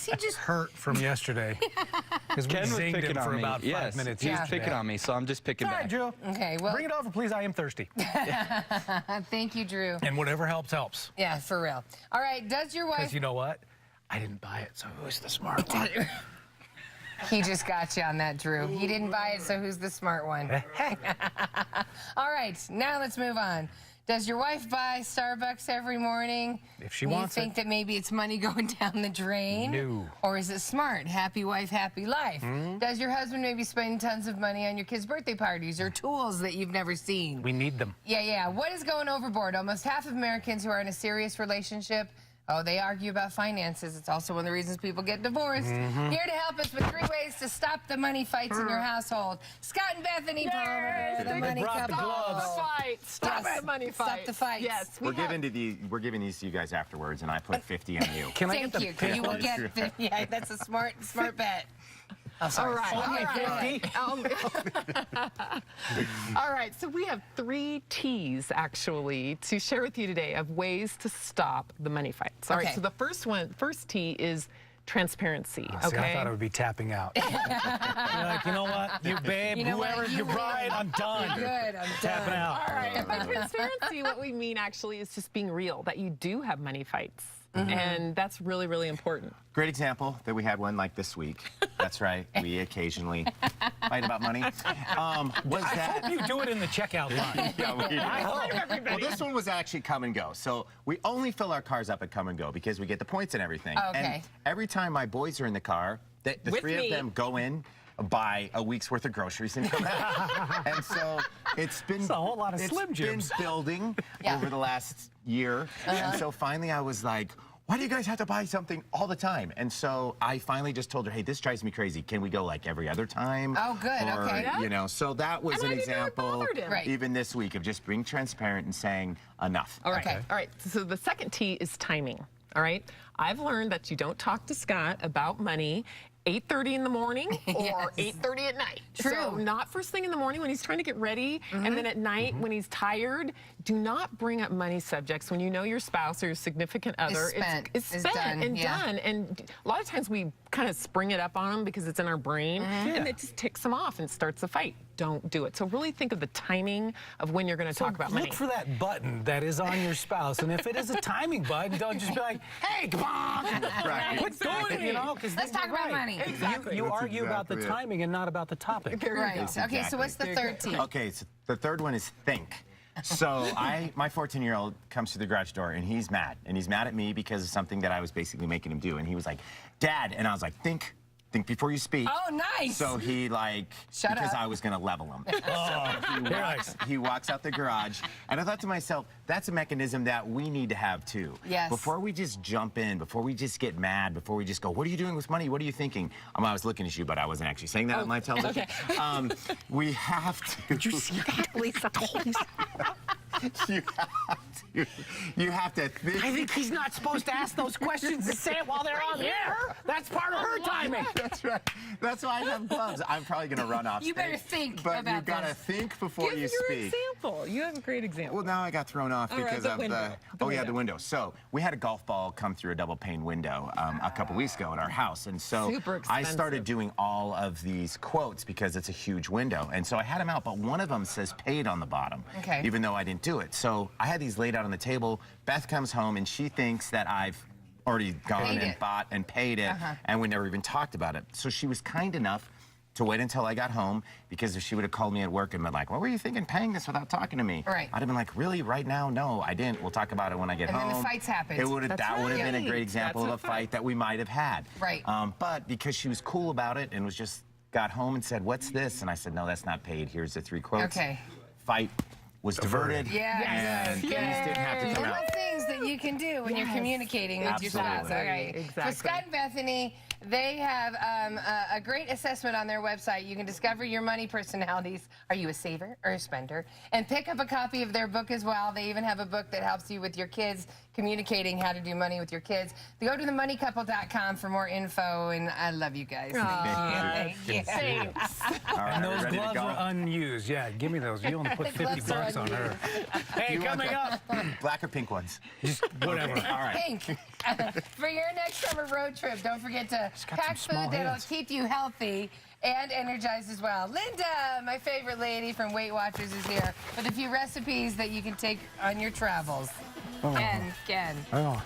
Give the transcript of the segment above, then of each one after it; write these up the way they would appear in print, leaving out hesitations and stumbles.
He just hurt from yesterday because we zinged him for about 5 minutes. He was picking on me, so I'm just picking back. Drew. Okay, well, bring it over, please. I am thirsty. Thank you, Drew. And whatever helps. Yeah, for real. All right, does your wife... Because you know what? I didn't buy it, so who's the smart one? He just got you on that, Drew. He didn't buy it, so who's the smart one? All right, now let's move on. Does your wife buy Starbucks every morning? If she wants it. You think that maybe it's money going down the drain? No. Or is it smart? Happy wife, happy life. Does your husband maybe spend tons of money on your kids' birthday parties or tools that you've never seen? We need them. Yeah. What is going overboard? Almost half of Americans who are in a serious relationship, they argue about finances. It's also one of the reasons people get divorced. Here to help us with 3 ways to stop the money fights in your household. Scott and Bethany Palmer, the money couple. Stop the money fight. Stop the fight. Yes, we're giving these to you guys afterwards, and I put 50 on you. Can I get the Thank you. You will get the, yeah, that's a smart bet. Oh, sorry. All right, so we have 3 T's, actually, to share with you today of ways to stop the money fights. All right, so the first T is transparency. See, I thought it would be tapping out. You're like, you know what? You babe, whoever's your bride, I'm done. You're good, I'm tapping out. All right, by transparency, what we mean actually is just being real, that you do have money fights. And that's really, really important. Great example that we had one like this week. That's right. We occasionally fight about money. I hope you do it in the checkout line. Yeah, we do. I hope. Well, this one was actually come and go. So we only fill our cars up at come and go because we get the points and everything. Okay. And every time my boys are in the car, the 3 of them go in, buy a week's worth of groceries and come out. And so it's been a whole lot of Slim Jims. Been building over the last year. And so finally I was like, why do you guys have to buy something all the time? And so I finally just told her, hey, this drives me crazy. Can we go like every other time? Oh, good. Or, okay. You know, so that was an example, Right. even this week, of just being transparent and saying enough. All right. All right. So the second T is timing. All right. I've learned that you don't talk to Scott about money 8:30 in the morning or 8:30 at night. True. So not first thing in the morning when he's trying to get ready, and then at night when he's tired. Do not bring up money subjects when you know your spouse or your significant other It's spent and done. And a lot of times we kind of spring it up on them because it's in our brain, and it just ticks them off and starts a fight. Don't do it. So really think of the timing of when you're going to talk about money. Look for that button that is on your spouse, and if it is a timing button, don't just be like, hey, come on, quit doing it, you know? Let's talk about money. Exactly. You argue about the timing and not about the topic. Right. Okay, so what's the third T? Okay, so the third one is think. So my 14-year-old comes to the garage door and he's mad. And he's mad at me because of something that I was basically making him do. And he was like, Dad, and I was like, think before you speak. Oh, nice. So he because I was going to level him. So he walks out the garage. And I thought to myself, that's a mechanism that we need to have too. Yes. Before we just jump in, before we just get mad, before we just go, what are you doing with money? What are you thinking? I was looking at you, but I wasn't actually saying that on my television. Okay. We have to. Did you see that, Lisa? You have to think. I think he's not supposed to ask those questions and say it while they're on the air. That's part of her timing. That's right. That's why I have gloves. I'm probably going to run off You stage. better think but about you got to this. think before Give you your speak. example. You have a great example. Well, now I got thrown off because the of window. the window. So we had a golf ball come through a double pane window a couple weeks ago at our house. And so Super I expensive. started doing all of these quotes because it's a huge window. And so I had them out, but one of them says paid on the bottom, even though I didn't do it. So I had these laid out on the table. Beth comes home and she thinks that I've already gone and bought and paid it, and we never even talked about it. So she was kind enough to wait until I got home, because if she would have called me at work and been like, what were you thinking paying this without talking to me? Right. I'd have been like, really, right now? No, I didn't. We'll talk about it when I get home. And then the fights happened. That would have been a great example of a fight that we might have had. Right. But because she was cool about it and was just got home and said, what's this? And I said, no, that's not paid. Here's the 3 quotes. Okay. Fight was diverted. Yes. And things didn't have to come Little out. things that you can do when you're communicating with your spouse. Absolutely. All right. Exactly. For Scott and Bethany, they have a great assessment on their website. You can discover your money personalities. Are you a saver or a spender? And pick up a copy of their book as well. They even have a book that helps you with your kids communicating how to do money with your kids. Go to themoneycouple.com for more info, and I love you guys. Thank you. Thanks. All right, And are we those ready to gloves go? are unused. Yeah, give me those. You only put The gloves are $50 on her. Hey, You want coming up. Black or pink ones? Just whatever. All right. Pink. For your next summer road trip, don't forget to got pack some small food that'll hands. keep you healthy and energized as well. Linda, my favorite lady from Weight Watchers, is here with a few recipes that you can take on your travels. Ken. Oh.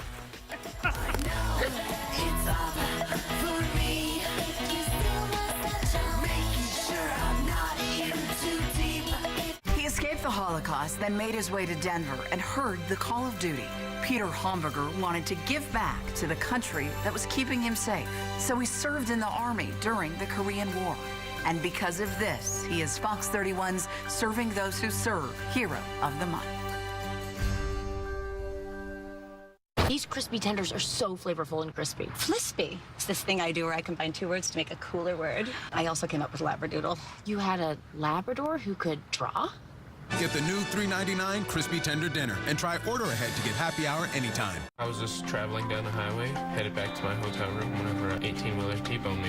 He escaped the Holocaust, then made his way to Denver and heard the call of duty. Peter Homburger wanted to give back to the country that was keeping him safe. So he served in the Army during the Korean War. And because of this, he is Fox 31's Serving Those Who Serve Hero of the Month. These crispy tenders are so flavorful and crispy. Flispy. It's this thing I do where I combine two words to make a cooler word. I also came up with Labradoodle. You had a Labrador who could draw? Get the new $3.99 Crispy Tender Dinner and try order ahead to get happy hour anytime. I was just traveling down the highway, headed back to my hotel room whenever an 18-wheeler T-boned me.